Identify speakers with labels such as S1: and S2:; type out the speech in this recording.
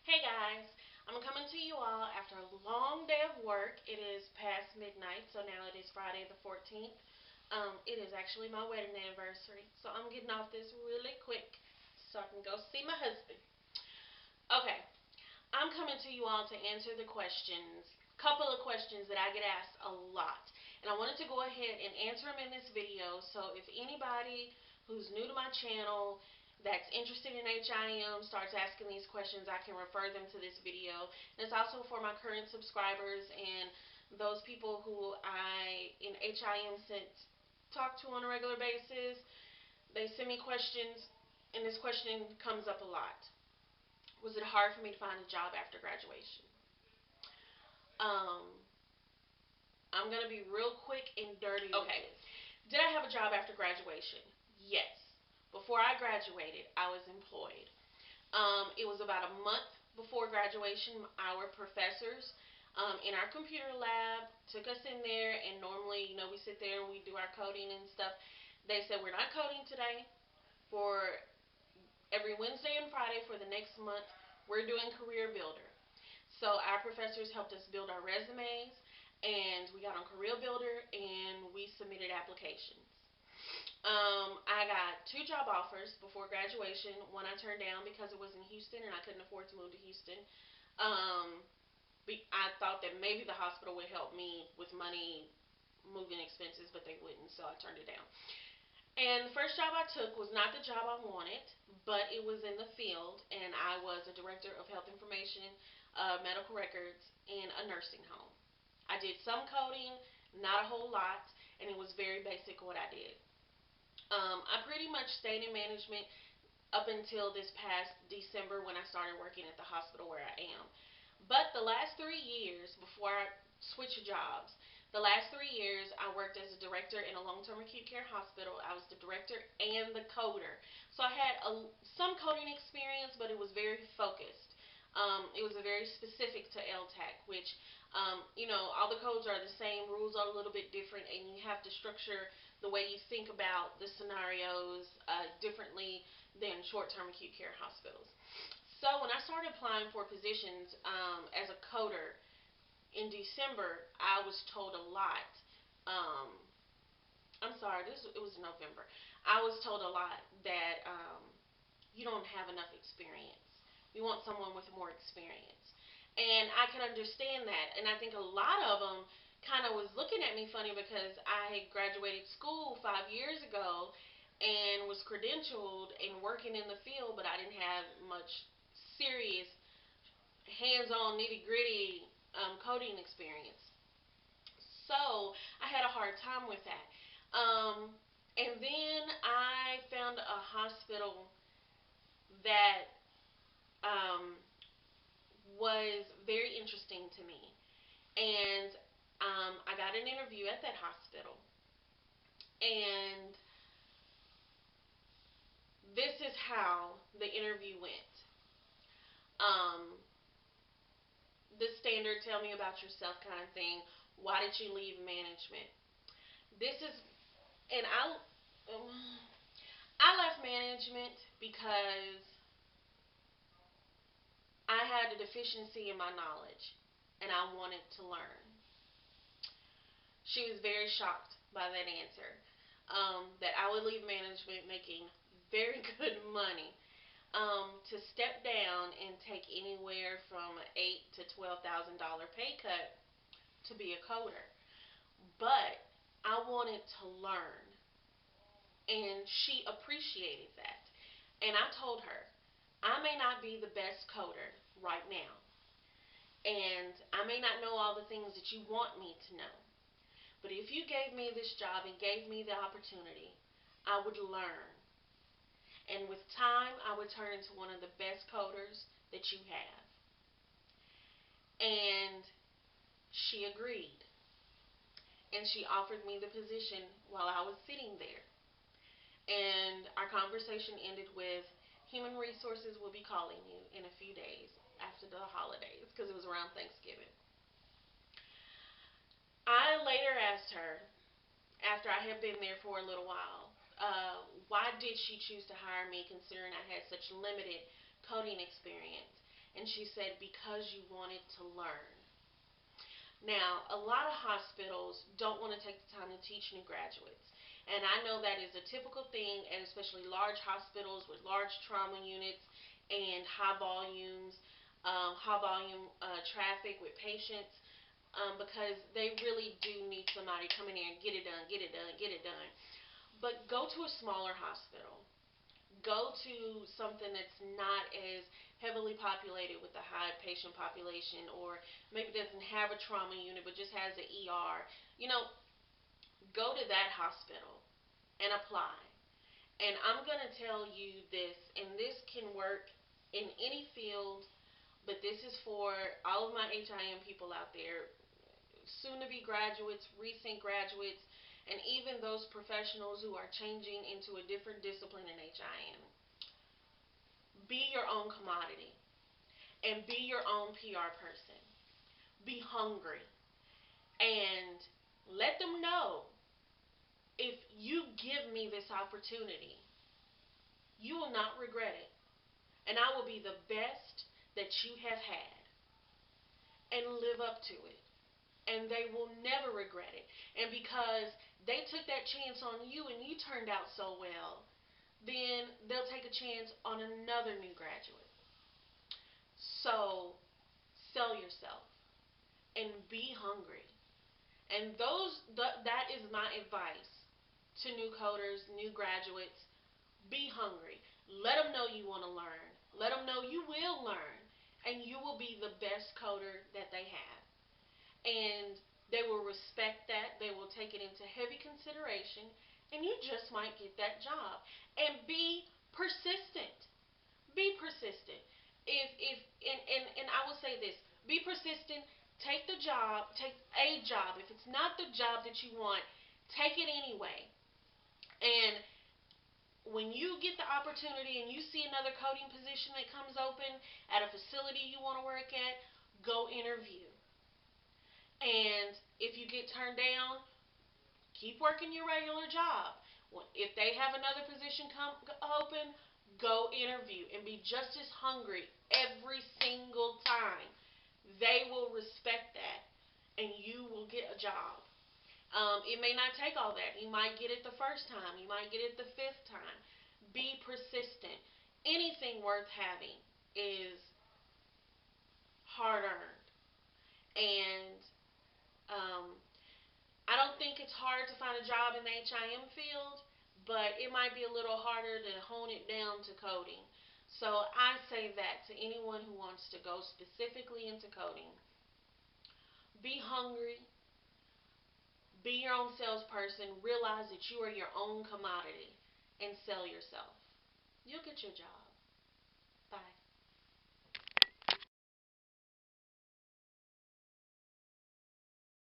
S1: Hey guys, I'm coming to you all after a long day of work. It is past midnight, so now it is Friday the 14th. It is actually my wedding anniversary, so I'm getting off this really quick so I can go see my husband. Okay, I'm coming to you all to answer the questions, couple of questions that I get asked a lot. And I wanted to go ahead and answer them in this video. So if anybody who's new to my channel that's interested in HIM starts asking these questions, I can refer them to this video. And it's also for my current subscribers and those people who I in HIM talk to on a regular basis. They send me questions, and this question comes up a lot. Was it hard for me to find a job after graduation? Um, I'm going to be real quick and dirty with okay. this. Did I have a job after graduation? Yes. Before I graduated, I was employed. It was about a month before graduation. Our professors in our computer lab took us in there, and normally, we sit there and we do our coding and stuff. They said, we're not coding today. For every Wednesday and Friday for the next month, we're doing Career Builder. So our professors helped us build our resumes, and we got on Career Builder and we submitted applications. I got two job offers before graduation. One I turned down because it was in Houston and I couldn't afford to move to Houston. Um, I thought that maybe the hospital would help me with money moving expenses, but they wouldn't, so I turned it down. And the first job I took was not the job I wanted, but it was in the field, and I was a director of health information, medical records, in a nursing home. I did some coding, not a whole lot, and it was very basic what I did. I pretty much stayed in management up until this past December when I started working at the hospital where I am. But the last 3 years before I switched jobs, the last 3 years I worked as a director in a long-term acute care hospital. I was the director and the coder. So I had some coding experience, but it was very focused. It was very specific to LTAC, which, all the codes are the same, rules are a little bit different, and you have to structure the way you think about the scenarios differently than short-term acute care hospitals. So when I started applying for positions as a coder in December, I was told a lot. Um, I'm sorry, it was November. I was told a lot that you don't have enough experience. We want someone with more experience, and I can understand that. And I think a lot of them kind of was looking at me funny because I had graduated school 5 years ago and was credentialed and working in the field, but I didn't have much serious hands-on nitty-gritty coding experience. So I had a hard time with that. And then I found a hospital that um, was very interesting to me. And I got an interview at that hospital. And this is how the interview went. Um, the standard tell me about yourself kind of thing. Why did you leave management? This is, and I left management because I had a deficiency in my knowledge and I wanted to learn. She was very shocked by that answer. That I would leave management making very good money to step down and take anywhere from $8,000 to $12,000 pay cut to be a coder. But I wanted to learn, and she appreciated that. And I told her, I may not be the best coder right now, and I may not know all the things that you want me to know. But if you gave me this job and gave me the opportunity, I would learn. And with time, I would turn into one of the best coders that you have. And she agreed. And she offered me the position while I was sitting there. And our conversation ended with, Human Resources will be calling you in a few days after the holidays, because it was around Thanksgiving. I later asked her, after I had been there for a little while, why did she choose to hire me considering I had such limited coding experience? And she said, because you wanted to learn. Now, a lot of hospitals don't want to take the time to teach new graduates. And I know that is a typical thing, and especially large hospitals with large trauma units and high volume traffic with patients, because they really do need somebody coming in and get it done, get it done, get it done. But go to a smaller hospital. Go to something that's not as heavily populated with a high patient population, or maybe doesn't have a trauma unit but just has an ER. You know, go to that hospital and apply. And I'm going to tell you this, and this can work in any field, but this is for all of my HIM people out there, soon to be graduates, recent graduates, and even those professionals who are changing into a different discipline in HIM. Be your own commodity and be your own PR person. Be hungry and let them know, if you give me this opportunity, you will not regret it. And I will be the best that you have had, and live up to it. And they will never regret it. And because they took that chance on you and you turned out so well, then they'll take a chance on another new graduate. So sell yourself and be hungry. And that is my advice to new coders, new graduates. Be hungry. Let them know you want to learn. Let them know you will learn, and you will be the best coder that they have. And they will respect that. They will take it into heavy consideration, and you just might get that job. And be persistent. Be persistent. If and I will say this: be persistent. Take the job. Take a job. If it's not the job that you want, take it anyway. And when you get the opportunity and you see another coding position that comes open at a facility you want to work at, go interview. And if you get turned down, keep working your regular job. If they have another position come open, go interview and be just as hungry every single time. They will respect that, and you will get a job. It may not take all that. You might get it the first time. You might get it the fifth time. Be persistent. Anything worth having is hard earned. And um, I don't think it's hard to find a job in the HIM field, but it might be a little harder to hone it down to coding. So I say that to anyone who wants to go specifically into coding: be hungry, be your own salesperson, realize that you are your own commodity, and sell yourself. You'll get your job.